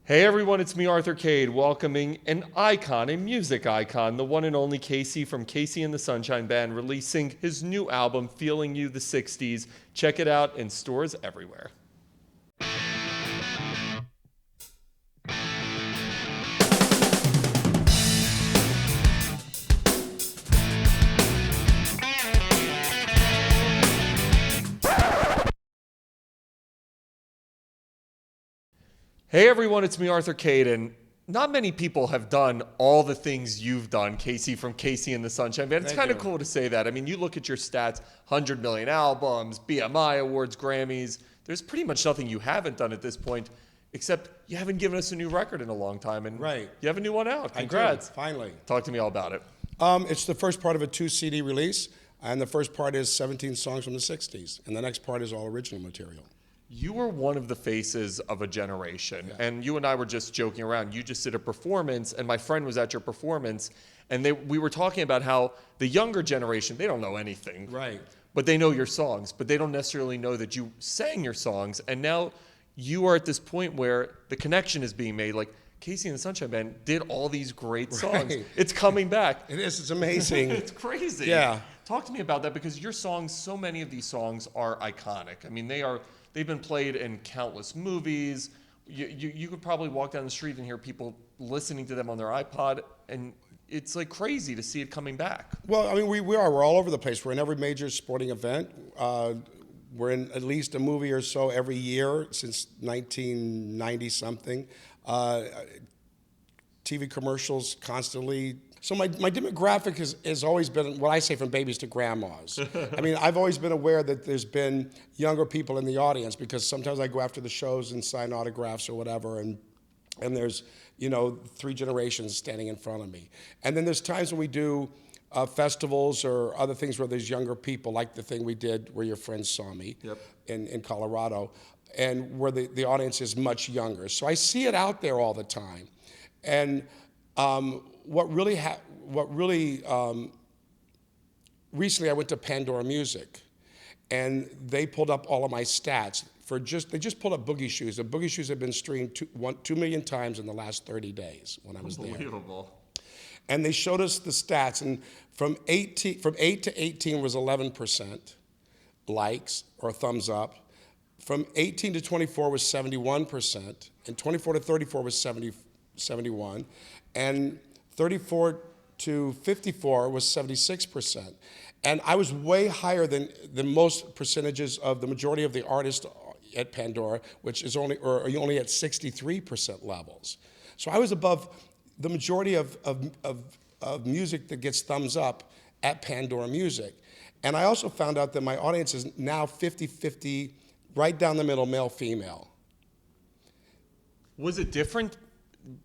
Hey everyone, it's me, Arthur Kade, welcoming an icon, a music icon, the one and only Casey from Casey and the Sunshine Band, releasing his new album, Feeling You the 60s. Check it out in stores everywhere. Hey everyone, it's me, Arthur Kade, and not many people have done all the things you've done, Casey from Casey and the Sunshine Band. It's kind of cool to say that. I mean, you look at your stats, 100 million albums, BMI awards, Grammys. There's pretty much nothing you haven't done at this point, except you haven't given us a new record in a long time, and you have a new one out. Congrats. Finally. Talk to me all about it. It's the first part of a 2-CD release, and the first part is 17 songs from the 60s, and the next part is all original material. You were one of the faces of a generation, and you and I were just joking around. You just did a performance, and my friend was at your performance, and we were talking about how the younger generation, they don't know anything. Right. But they know your songs, but they don't necessarily know that you sang your songs, and now you are at this point where the connection is being made. Like, Casey and the Sunshine Band did all these great songs. Right. It's coming back. It is. It's amazing. It's crazy. Yeah. Talk to me about that, because your songs, so many of these songs are iconic. I mean, they've been played in countless movies. You could probably walk down the street and hear people listening to them on their iPod, and it's like crazy to see it coming back. Well, I mean, we're all over the place. We're in every major sporting event. We're in at least a movie or so every year since 1990 something. TV commercials constantly. So my demographic has always been what I say, from babies to grandmas. I mean, I've always been aware that there's been younger people in the audience, because sometimes I go after the shows and sign autographs or whatever, and there's, 3 generations standing in front of me. And then there's times when we do festivals or other things where there's younger people, like the thing we did where your friends saw me in Colorado, and where the audience is much younger. So I see it out there all the time. And recently I went to Pandora Music, and they pulled up all of my stats they just pulled up Boogie Shoes. The Boogie Shoes have been streamed 2 million times in the last 30 days when I was there. Unbelievable. And they showed us the stats, and from 8 to 18 was 11% likes or thumbs up. From 18 to 24 was 71%, and 24 to 34 was 71, and 34 to 54 was 76%. And I was way higher than most percentages of the majority of the artists at Pandora, which is only at 63% levels. So I was above the majority of music that gets thumbs up at Pandora Music. And I also found out that my audience is now 50-50, right down the middle, male-female. Was it different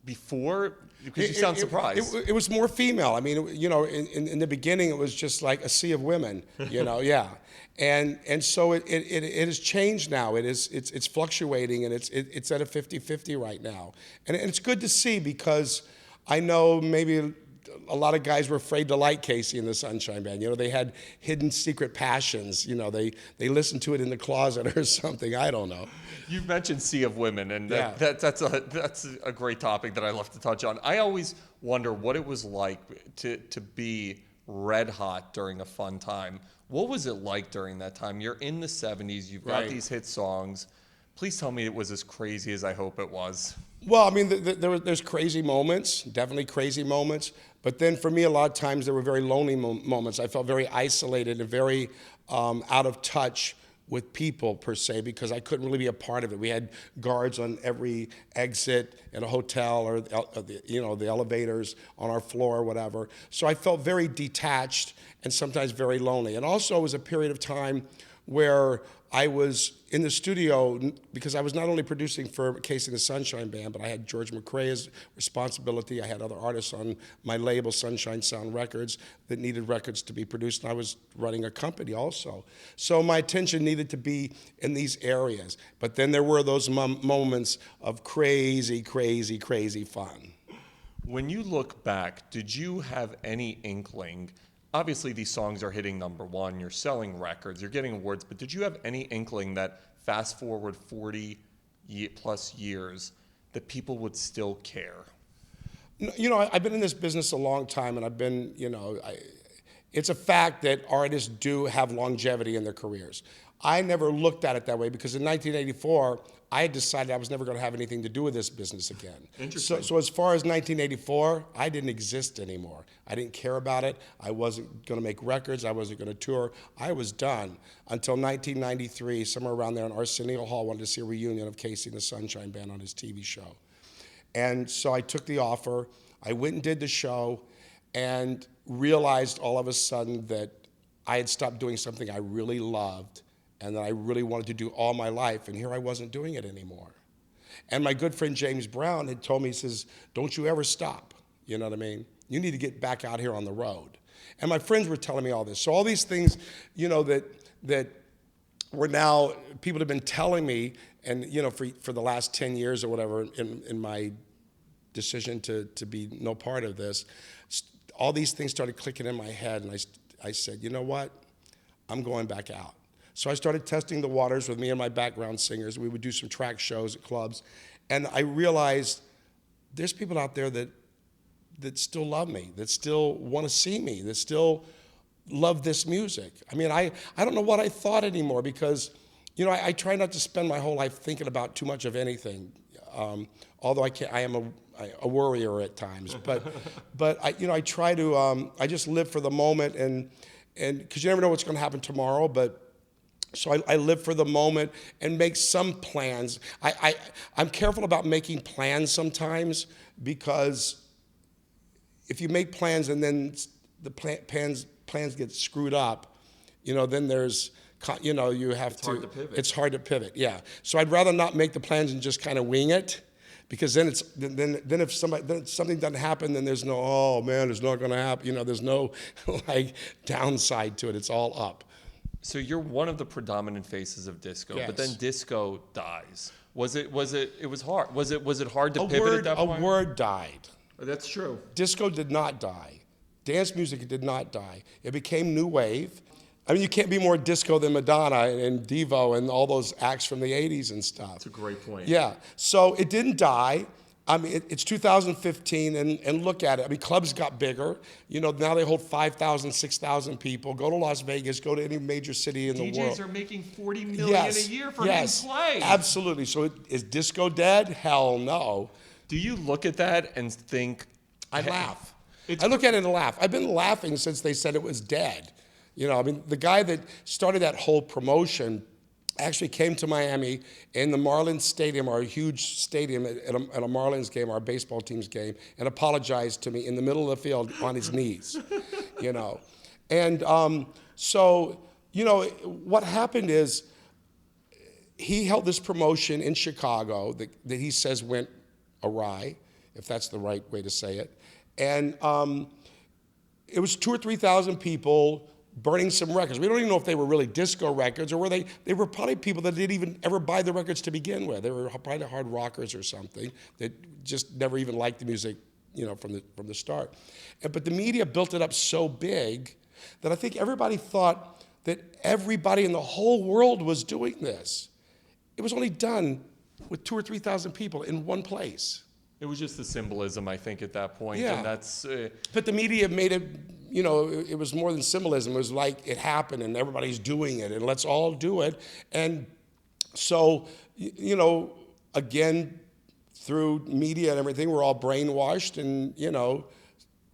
before? Because you sound surprised. It was more female. I mean, in the beginning, it was just like a sea of women, yeah. And so it has changed now. It's fluctuating, and it's at a 50-50 right now. And it's good to see, because I know maybe a lot of guys were afraid to like Casey and the Sunshine Band. They had hidden secret passions. They listened to it in the closet or something. I don't know. You mentioned Sea of Women, and that's a great topic that I love to touch on. I always wonder what it was like to be red hot during a fun time. What was it like during that time? You're in the 70s. You've got these hit songs. Please tell me it was as crazy as I hope it was. Well, I mean, there's crazy moments, definitely crazy moments. But then for me, a lot of times there were very lonely moments. I felt very isolated and very out of touch with people, per se, because I couldn't really be a part of it. We had guards on every exit in a hotel, or the elevators on our floor or whatever. So I felt very detached and sometimes very lonely. And also it was a period of time where I was in the studio, because I was not only producing for Casey and the Sunshine Band, but I had George McRae's responsibility. I had other artists on my label, Sunshine Sound Records, that needed records to be produced, and I was running a company also. So my attention needed to be in these areas. But then there were those moments of crazy, crazy, crazy fun. When you look back, did you have any inkling? Obviously, these songs are hitting #1. You're selling records. You're getting awards. But did you have any inkling that fast forward 40 plus years, that people would still care? You know, I've been in this business a long time, and I've been, it's a fact that artists do have longevity in their careers. I never looked at it that way because in 1984, I had decided I was never going to have anything to do with this business again. Interesting. So as far as 1984, I didn't exist anymore. I didn't care about it. I wasn't going to make records. I wasn't going to tour. I was done until 1993, somewhere around there, in Arsenio Hall wanted to see a reunion of Casey and the Sunshine Band on his TV show. And so I took the offer. I went and did the show and realized all of a sudden that I had stopped doing something I really loved and that I really wanted to do all my life, and here I wasn't doing it anymore. And my good friend James Brown had told me, he says, don't you ever stop, you know what I mean? You need to get back out here on the road. And my friends were telling me all this. So all these things, that were now, people have been telling me, and for the last 10 years or whatever, in my decision to be no part of this, all these things started clicking in my head, and I said, you know what? I'm going back out. So I started testing the waters with me and my background singers. We would do some track shows at clubs, and I realized there's people out there that still love me, that still want to see me, that still love this music. I mean, I don't know what I thought anymore because, I try not to spend my whole life thinking about too much of anything. Although I am a worrier at times, but I try to I just live for the moment, and because you never know what's going to happen tomorrow. But so I live for the moment and make some plans. I'm careful about making plans sometimes because if you make plans and then the plans get screwed up, then there's. You have it's hard to pivot. It's hard to pivot, yeah. So I'd rather not make the plans and just kind of wing it, because then if something doesn't happen, then there's no, oh man, it's not going to happen. There's no downside to it. It's all up. So you're one of the predominant faces of disco, Yes. but then disco dies. It was hard. Was it hard to pivot at that point? A word died. That's true. Disco did not die. Dance music did not die. It became new wave. I mean, you can't be more disco than Madonna and Devo and all those acts from the 80s and stuff. That's a great point. Yeah. So it didn't die. I mean, it's 2015, and look at it. I mean, clubs got bigger. Now they hold 5,000, 6,000 people. Go to Las Vegas. Go to any major city in the world. DJs are making $40 million a year for being played. Absolutely. So is disco dead? Hell no. Do you look at that and think? I laugh. I look at it and laugh. I've been laughing since they said it was dead. I mean, the guy that started that whole promotion actually came to Miami in the Marlins Stadium, our huge stadium, at a Marlins game, our baseball team's game, and apologized to me in the middle of the field on his knees, And so, what happened is he held this promotion in Chicago that he says went awry, if that's the right way to say it. And it was 2,000 or 3,000 people burning some records. We don't even know if they were really disco records, or were they were probably people that didn't even ever buy the records to begin with. They were probably hard rockers or something that just never even liked the music, from the start. But the media built it up so big that I think everybody thought that everybody in the whole world was doing this. It was only done with 2,000 or 3,000 people in one place. It was just the symbolism, I think, at that point. Yeah. And that's. But the media made it. It was more than symbolism. It was like it happened and everybody's doing it and let's all do it. And so, again, through media and everything, we're all brainwashed and,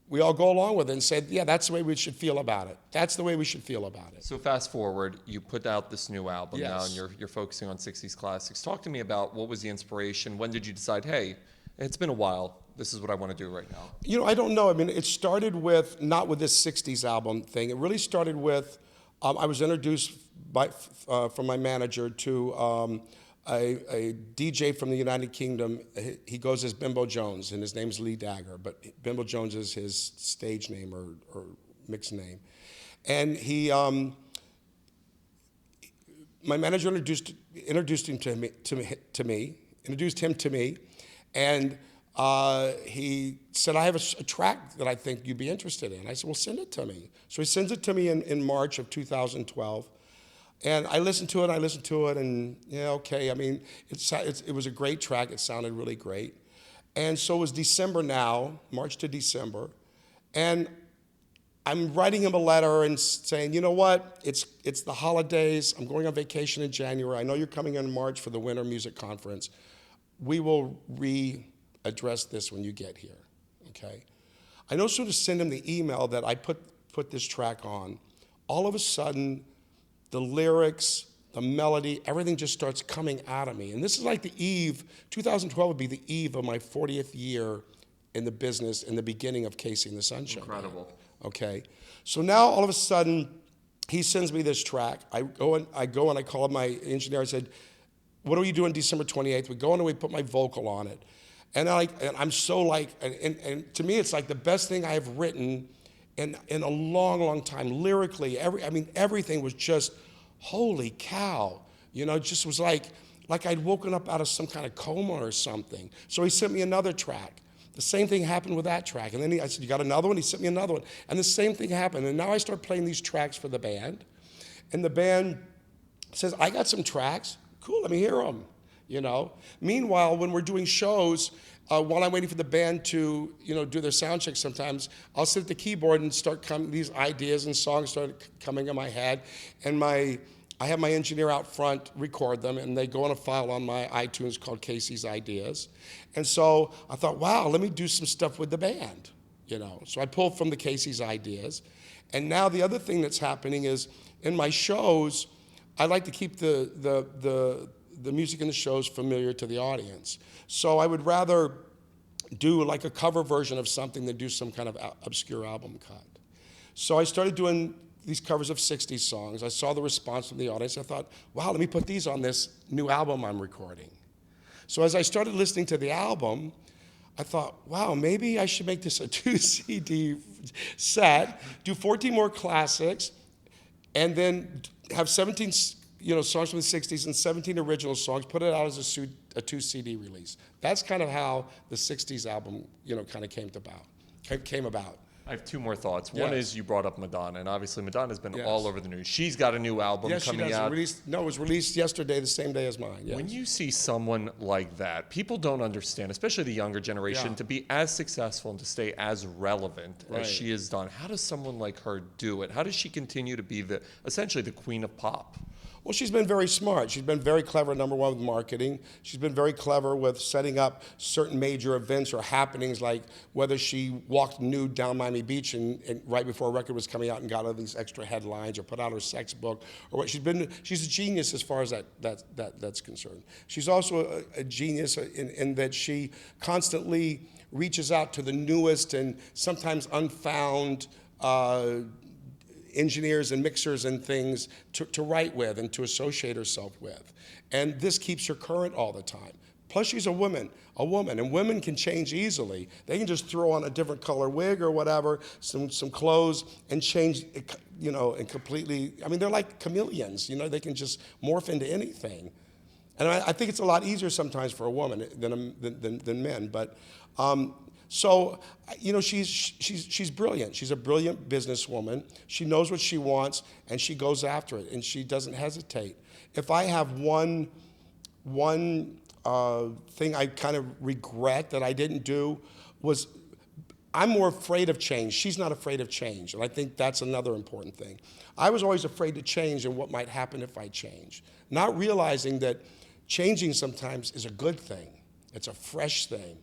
we all go along with it and said, yeah, that's the way we should feel about it. That's the way we should feel about it. So fast forward, you put out this new album Yes. now and you're focusing on 60s classics. Talk to me about what was the inspiration? When did you decide, hey, it's been a while. This is what I want to do right now. I don't know. I mean, it started with, not with this 60s album thing. It really started with, I was introduced from my manager to a DJ from the United Kingdom. He goes as Bimbo Jones, and his name's Lee Dagger, but Bimbo Jones is his stage name or mixed name. And my manager introduced him to me, and he said, I have a track that I think you'd be interested in. I said, well, send it to me. So he sends it to me in March of 2012. And I listened to it, and yeah, okay. I mean, it was a great track. It sounded really great. And so it was December now, March to December, and I'm writing him a letter and saying, you know what, it's the holidays. I'm going on vacation in January. I know you're coming in March for the Winter Music Conference. We will readdress this when you get here, okay? I no sooner send him the email that I put this track on. All of a sudden, the lyrics, the melody, everything just starts coming out of me. And this is like the eve, 2012 would be the eve of my 40th year in the business, in the beginning of Casey and the Sunshine. Incredible. Okay. So now all of a sudden, he sends me this track. I go and I call up my engineer. I said, what are we doing December 28th? We go in and we put my vocal on it. And I'm so like, and to me, it's like the best thing I have written in a long, long time. Lyrically, everything was just, holy cow. You know, it just was like I'd woken up out of some kind of coma or something. So he sent me another track. The same thing happened with that track. And then I said, you got another one? He sent me another one. And the same thing happened. And now I start playing these tracks for the band. And the band says, I got some tracks. Cool, let me hear them, you know. Meanwhile, when we're doing shows, while I'm waiting for the band to, you know, do their sound check sometimes, I'll sit at the keyboard and these ideas and songs start coming in my head. And I have my engineer out front record them, and they go on a file on my iTunes called Casey's Ideas. And so I thought, wow, let me do some stuff with the band, you know. So I pulled from the Casey's Ideas. And now the other thing that's happening is in my shows, I like to keep the music in the shows familiar to the audience. So I would rather do like a cover version of something than do some kind of obscure album cut. So I started doing these covers of 60s songs. I saw the response from the audience. I thought, wow, let me put these on this new album I'm recording. So as I started listening to the album, I thought, wow, maybe I should make this a 2 CD set, do 14 more classics, and then have 17 songs from the 60s and 17 original songs, put it out as a 2 CD release. That's kind of how the 60s album, kind of came about. I have two more thoughts. Yes. One is you brought up Madonna, and obviously Madonna's been all over the news. She's got a new album coming out. It was released yesterday, the same day as mine. Yes. When you see someone like that, people don't understand, especially the younger generation, to be as successful and to stay as relevant as she has done. How does someone like her do it? How does she continue to be essentially the queen of pop? Well, she's been very smart. She's been very clever, number one, with marketing. She's been very clever with setting up certain major events or happenings, like whether she walked nude down Miami Beach and right before a record was coming out and got all these extra headlines, or put out her sex book, or what. She's a genius as far as that's concerned. She's also a genius in that she constantly reaches out to the newest and sometimes unfound engineers and mixers and things to write with and to associate herself with. And this keeps her current all the time. Plus, she's a woman, and women can change easily. They can just throw on a different color wig or whatever, some clothes, and change, and completely, they're like chameleons, they can just morph into anything. And I think it's a lot easier sometimes for a woman than men, but so, she's brilliant. She's a brilliant businesswoman. She knows what she wants, and she goes after it, and she doesn't hesitate. If I have one thing I kind of regret that I didn't do was, I'm more afraid of change. She's not afraid of change, and I think that's another important thing. I was always afraid to change and what might happen if I change, not realizing that changing sometimes is a good thing. It's a fresh thing.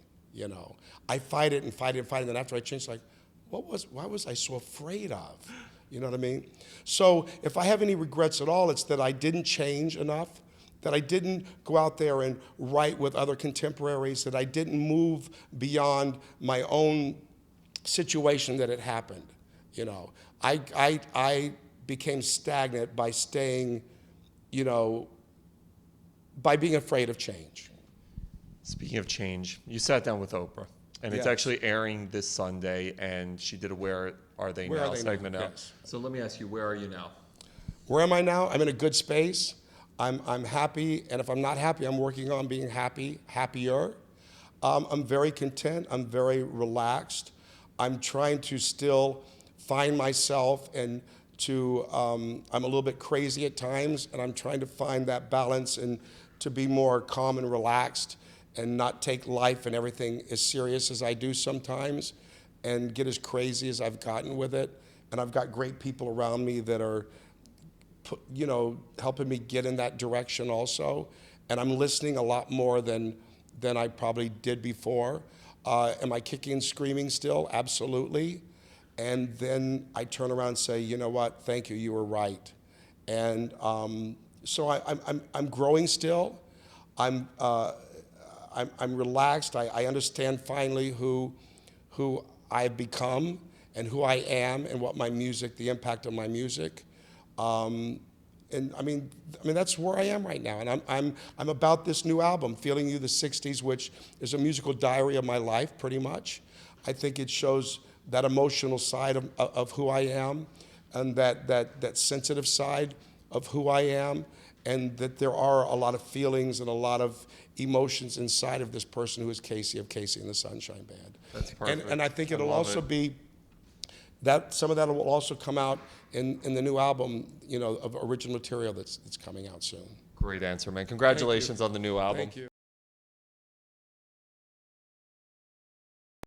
I fight it and fight it and fight it, and then after I change, like, why was I so afraid of? You know what I mean? So if I have any regrets at all, it's that I didn't change enough, that I didn't go out there and write with other contemporaries, that I didn't move beyond my own situation that had happened. I became stagnant by staying, by being afraid of change. Speaking of change, you sat down with Oprah, and it's actually airing this Sunday, and she did a Where Are They Now segment now. Yes. So let me ask you, where are you now? Where am I now? I'm in a good space. I'm happy, and if I'm not happy, I'm working on being happier. I'm very content. I'm very relaxed. I'm trying to still find myself and I'm a little bit crazy at times, and I'm trying to find that balance and to be more calm and relaxed and not take life and everything as serious as I do sometimes and get as crazy as I've gotten with it. And I've got great people around me that are, you know, helping me get in that direction also. And I'm listening a lot more than I probably did before. Am I kicking and screaming still? Absolutely. And then I turn around and say, you know what, thank you, you were right. And so I'm growing still. I'm relaxed. I understand finally who I've become and who I am and what my music, the impact of my music. And I mean that's where I am right now. And I'm about this new album, Feeling You the 60s, which is a musical diary of my life pretty much. I think it shows that emotional side of who I am and that sensitive side of who I am, and that there are a lot of feelings and a lot of emotions inside of this person who is Casey of Casey and the Sunshine Band. That's perfect. And I think it'll also be that some of that will also come out in the new album, you know, of original material that's coming out soon. Great answer, man. Congratulations on the new album. Thank you.